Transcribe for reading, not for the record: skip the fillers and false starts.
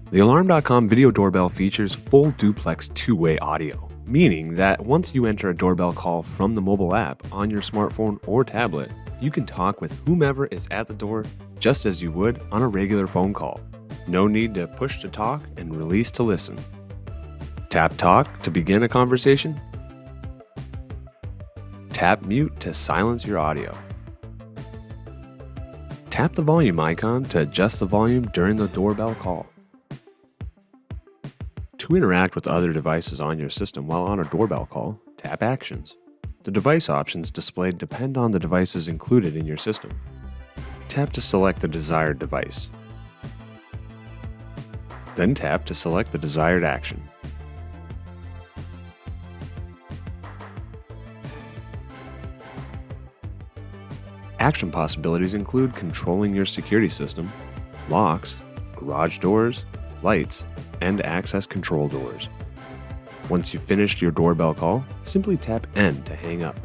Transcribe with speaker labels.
Speaker 1: The Alarm.com video doorbell features full duplex two-way audio, meaning that once you enter a doorbell call from the mobile app on your smartphone or tablet, you can talk with whomever is at the door just as you would on a regular phone call. No need to push to talk and release to listen. Tap talk to begin a conversation. Tap mute to silence your audio. Tap the volume icon to adjust the volume during the doorbell call. To interact with other devices on your system while on a doorbell call, tap Actions. The device options displayed depend on the devices included in your system. Tap to select the desired device. Then tap to select the desired action. Action possibilities include controlling your security system, locks, garage doors, lights, and access control doors. Once you've finished your doorbell call, simply tap End to hang up.